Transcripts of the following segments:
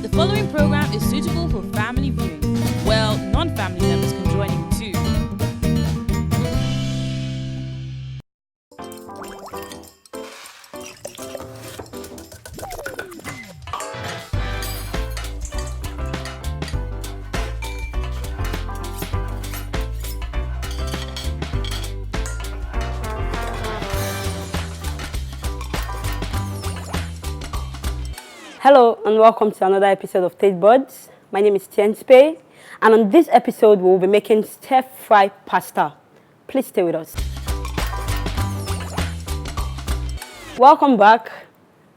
The following program is suitable for family viewing. Well, non-family members can join in too. Hello and welcome to another episode of Taste Buds. My name is Tiencepay, and on this episode we will be making stir-fry pasta. Please stay with us. Welcome back.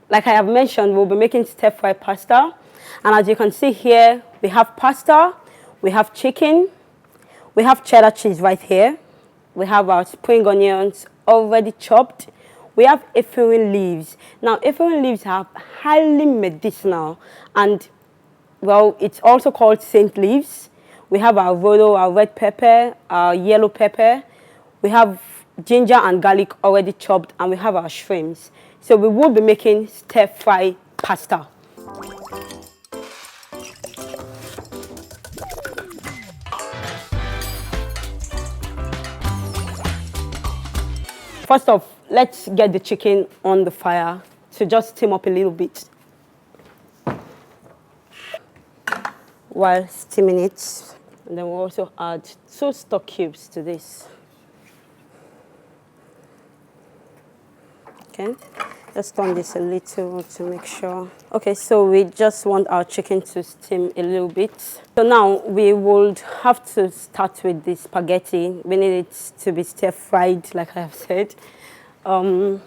Like I have mentioned, we'll be making stir-fry pasta, and as you can see here, we have pasta, we have chicken, we have cheddar cheese right here, we have our spring onions already chopped. We have ephedrine leaves. Now, ephedrine leaves are highly medicinal, and well, it's also called saint leaves. We have our rodo, our red pepper, our yellow pepper. We have ginger and garlic already chopped, and we have our shrimps. So we will be making stir-fry pasta. First off, let's get the chicken on the fire to just steam up a little bit. While steaming it, and then we'll also add 2 stock cubes to this. Okay, let's turn this a little to make sure. Okay, so we just want our chicken to steam a little bit. So now we would have to start with the spaghetti. We need it to be stir-fried, like I have said. To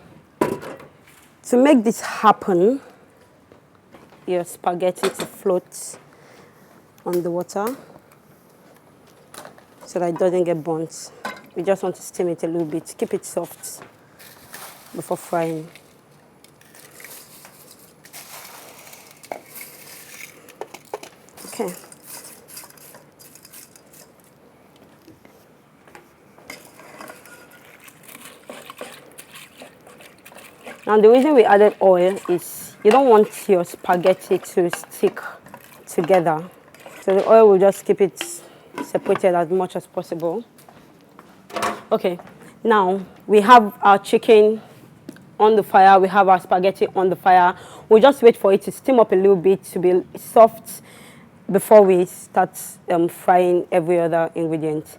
make this happen, your spaghetti to float on the water so that it doesn't get burnt. We just want to steam it a little bit, keep it soft before frying. Okay. Now the reason we added oil is you don't want your spaghetti to stick together. So the oil will just keep it separated as much as possible. Okay, now we have our chicken on the fire, we have our spaghetti on the fire. We'll just wait for it to steam up a little bit to be soft before we start frying every other ingredient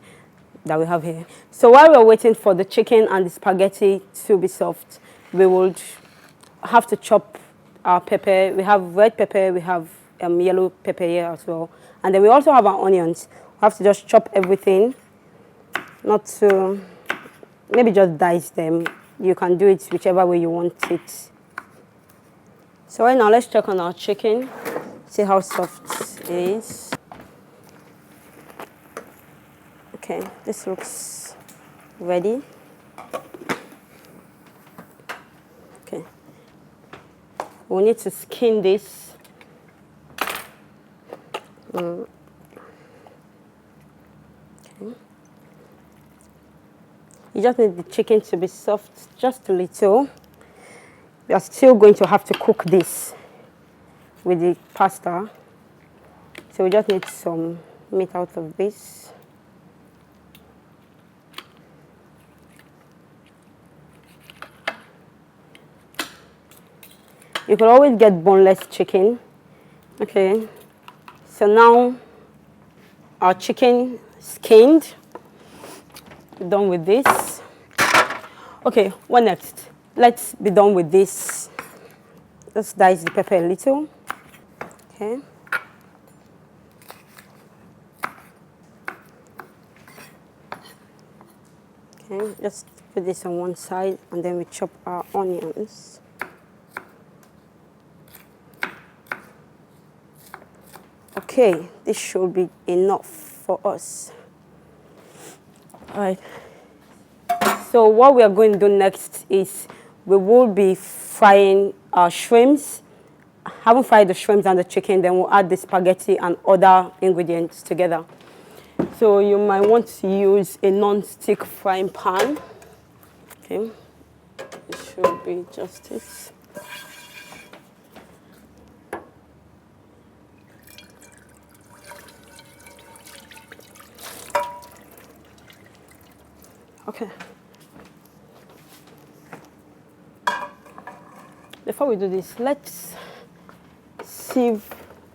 that we have here. So while we're waiting for the chicken and the spaghetti to be soft, we would have to chop our pepper. We have red pepper, we have yellow pepper here as well. And then we also have our onions. We have to just chop everything, not to, maybe just dice them. You can do it whichever way you want it. So right now, let's check on our chicken, see how soft it is. Okay, this looks ready. Okay, we need to skin this. Okay. You just need the chicken to be soft just a little. We are still going to have to cook this with the pasta. So we just need some meat out of this. You could always get boneless chicken. Okay, so now our chicken skinned. Done with this. Okay, what next? Let's be done with this. Let's dice the pepper a little. Okay. Okay, just put this on one side and then we chop our onions. Okay, this should be enough for us. All right. So what we are going to do next is we will be frying our shrimps. Having fried the shrimps and the chicken, then we'll add the spaghetti and other ingredients together. So you might want to use a non-stick frying pan. Okay, it should be just it. Okay. Before we do this, let's sieve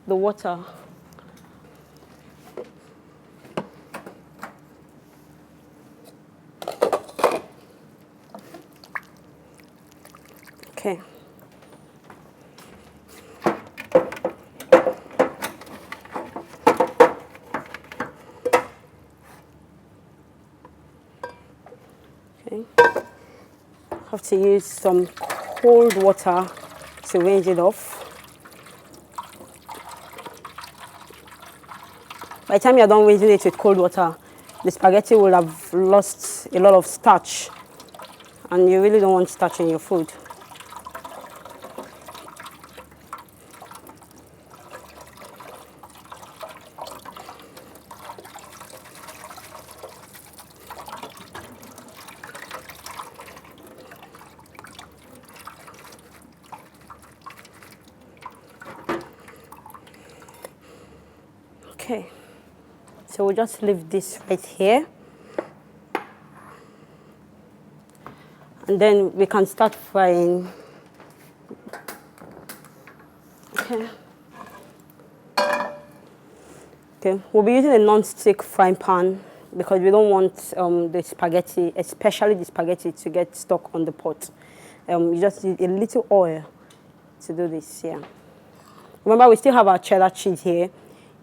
the water. Okay. Okay. Have to use some cold water to rinse it off. By the time you're done rinsing it with cold water, the spaghetti will have lost a lot of starch, and you really don't want starch in your food. Okay, so we'll just leave this right here. And then we can start frying. Okay. Okay, we'll be using a non-stick frying pan because we don't want the spaghetti, especially the spaghetti, to get stuck on the pot. You just need a little oil to do this here. Remember, we still have our cheddar cheese here.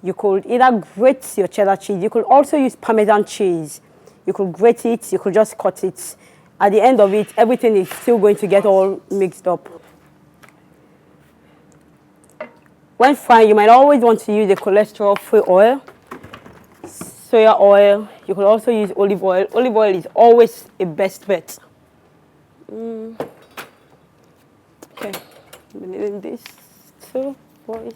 You could either grate your cheddar cheese. You could also use Parmesan cheese. You could grate it. You could just cut it. At the end of it, everything is still going to get all mixed up. When frying, you might always want to use a cholesterol-free oil, soya oil. You could also use olive oil. Olive oil is always a best bet. Okay, I'm needing this too, boys.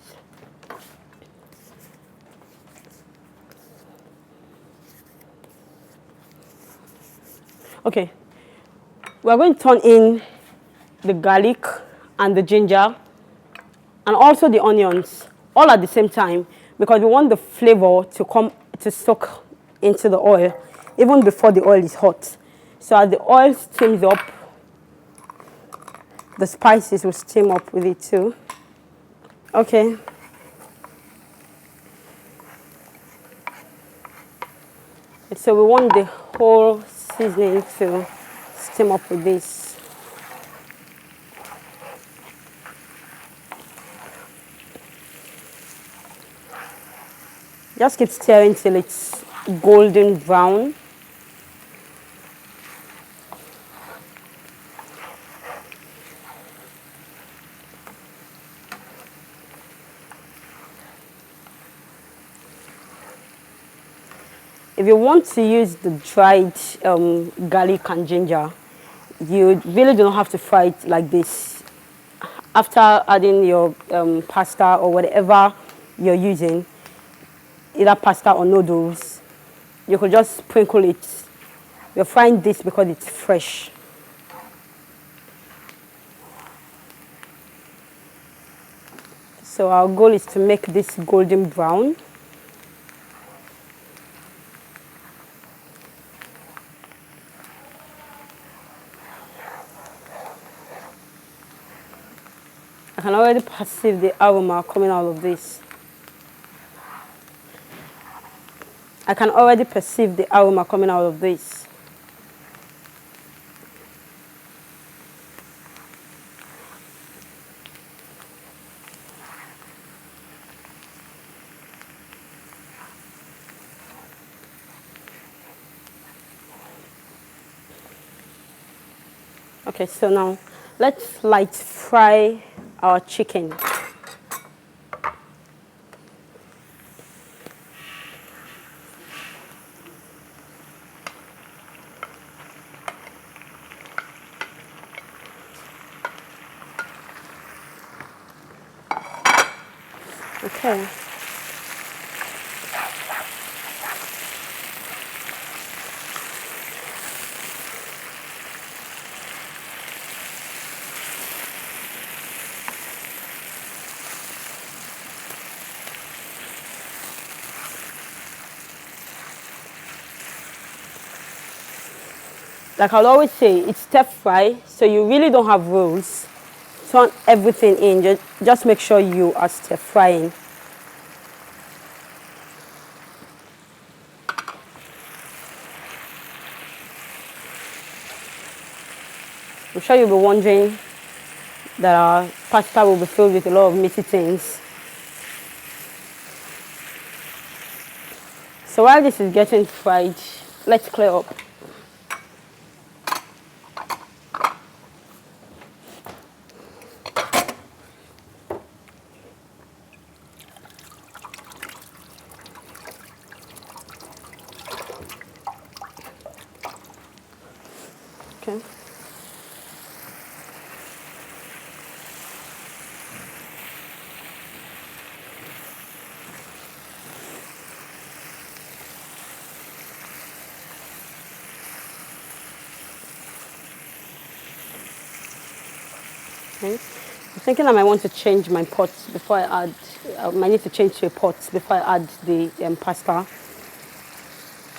Okay, we're going to turn in the garlic and the ginger and also the onions all at the same time because we want the flavor to soak into the oil even before the oil is hot. So as the oil steams up, the spices will steam up with it too. Okay. So we want the whole seasoning to steam up with this. Just keep stirring till it's golden brown. If you want to use the dried garlic and ginger, you really don't have to fry it like this. After adding your pasta or whatever you're using, either pasta or noodles, you could just sprinkle it. You're frying this because it's fresh. So our goal is to make this golden brown. I can already perceive the aroma coming out of this. I can already perceive the aroma coming out of this. Okay, so now let's light fry our chicken. Okay. Like I'll always say, it's stir fry, so you really don't have rules. Turn everything in, just make sure you are stir frying. I'm sure you'll be wondering that our pasta will be filled with a lot of meaty things. So while this is getting fried, let's clear up. Okay. Okay. I'm thinking I might want to change my pot before I add, I might need to change to a pot before I add the pasta,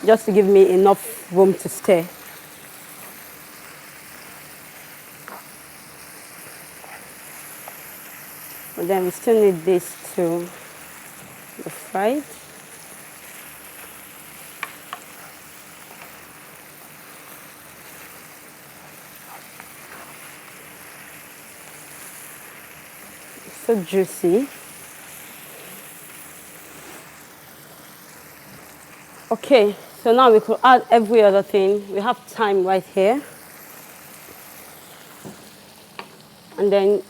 just to give me enough room to stir. But then we still need this to be fried. It's so juicy. Okay, so now we could add every other thing. We have thyme right here. And then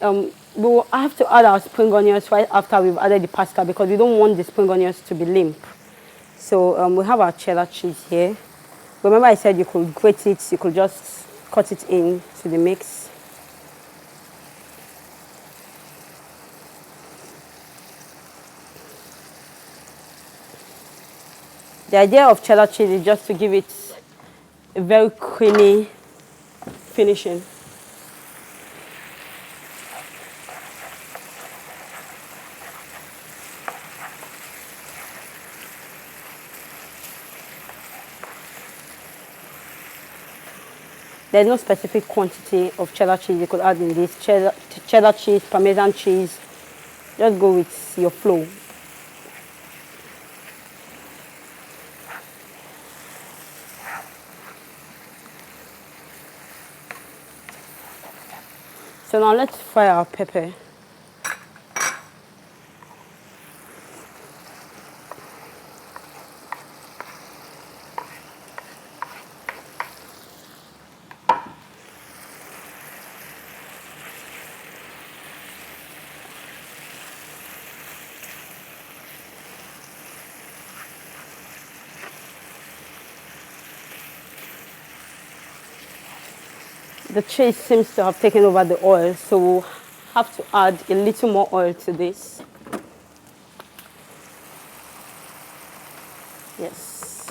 we will have to add our spring onions right after we've added the pasta, because we don't want the spring onions to be limp. So we have our cheddar cheese here. Remember I said you could grate it, you could just cut it in to the mix. The idea of cheddar cheese is just to give it a very creamy finishing. There's no specific quantity of cheddar cheese you could add in this. Cheddar cheese, Parmesan cheese, just go with your flow. So now let's fry our pepper. The cheese seems to have taken over the oil, so we'll have to add a little more oil to this. Yes.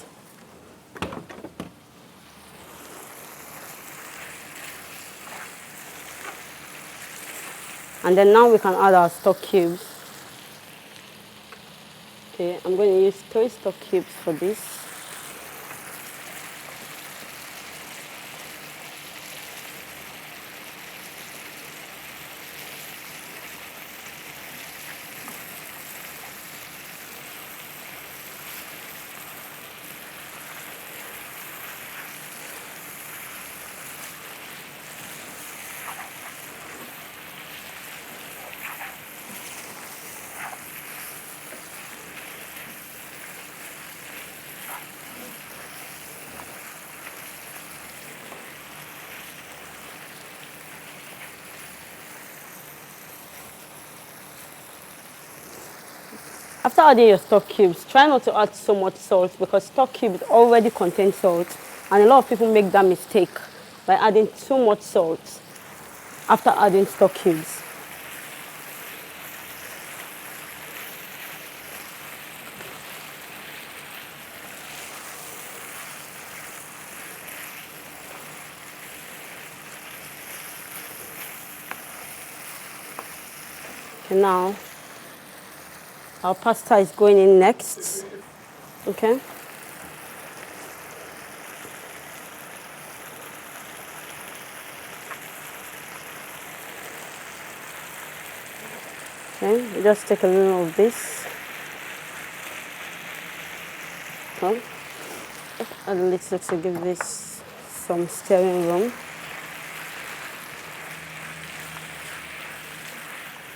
And then now we can add our stock cubes. Okay, I'm going to use 3 stock cubes for this. After adding your stock cubes, try not to add so much salt, because stock cubes already contain salt, and a lot of people make that mistake by adding too much salt after adding stock cubes. Okay, now our pasta is going in next. Okay. Okay, we just take a little of this. Okay. Add a little to give this some stirring room.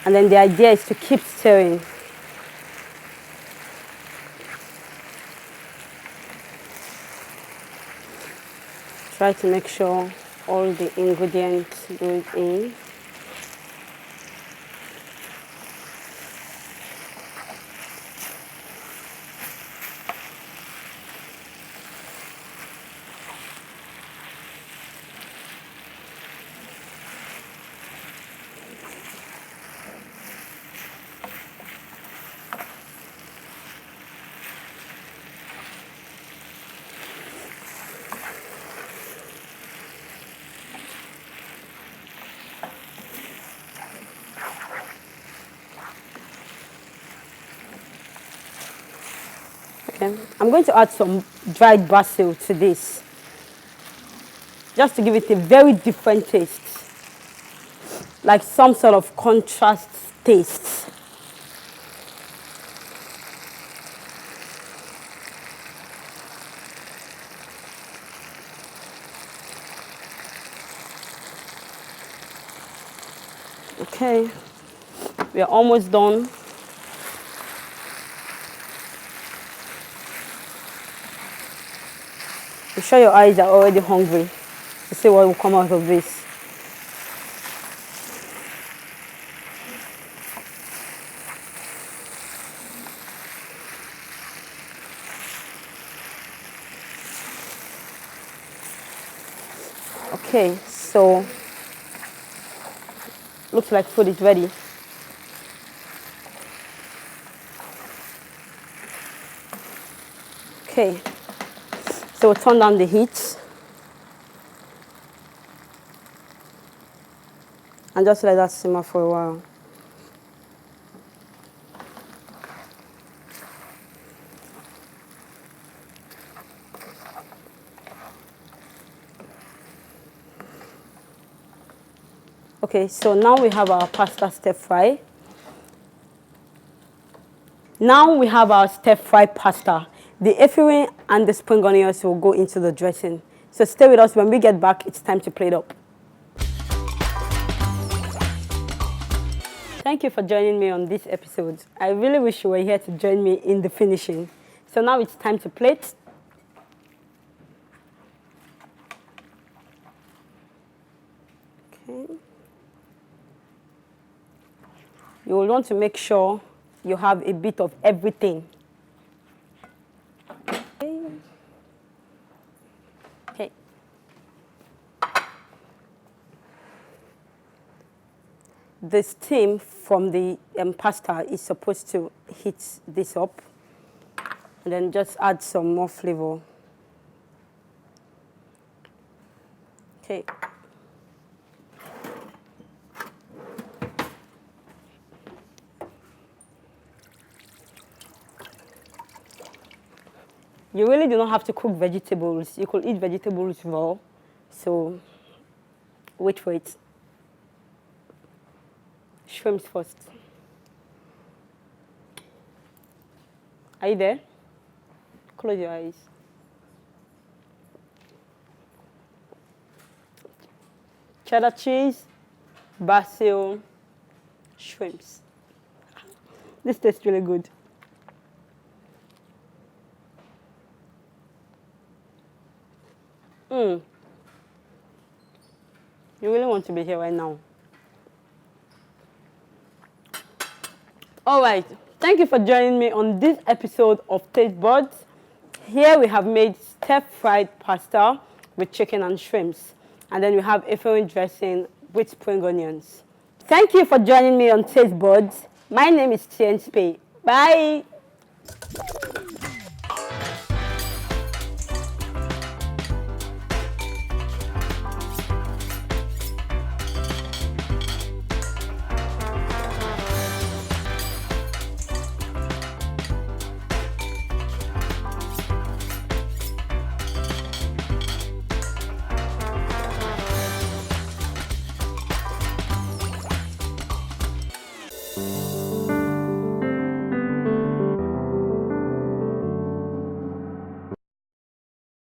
And then the idea is to keep stirring. Try to make sure all the ingredients go in. Okay. I'm going to add some dried basil to this, just to give it a very different taste, like some sort of contrast taste. Okay, we are almost done. I'm sure your eyes are already hungry to see what will come out of this. Okay, so looks like food is ready. Okay, so we'll turn down the heat and just let that simmer for a while. Okay, so now we have our pasta stir fry. Now we have our stir fry pasta. The efirin and the spring onions will go into the dressing. So stay with us. When we get back, it's time to plate up. Thank you for joining me on this episode. I really wish you were here to join me in the finishing. So now it's time to plate. Okay. You will want to make sure you have a bit of everything. Okay. The steam from the pasta is supposed to heat this up, and then just add some more flavor. Okay. You really do not have to cook vegetables. You could eat vegetables raw. So wait for it. Shrimps first. Are you there? Close your eyes. Cheddar cheese, basil, shrimps. This tastes really good. You really want to be here right now. All right. Thank you for joining me on this episode of Taste Buds. Here we have made stir-fried pasta with chicken and shrimps. And then we have efirin dressing with spring onions. Thank you for joining me on Taste Buds. My name is Tiencepay. Bye.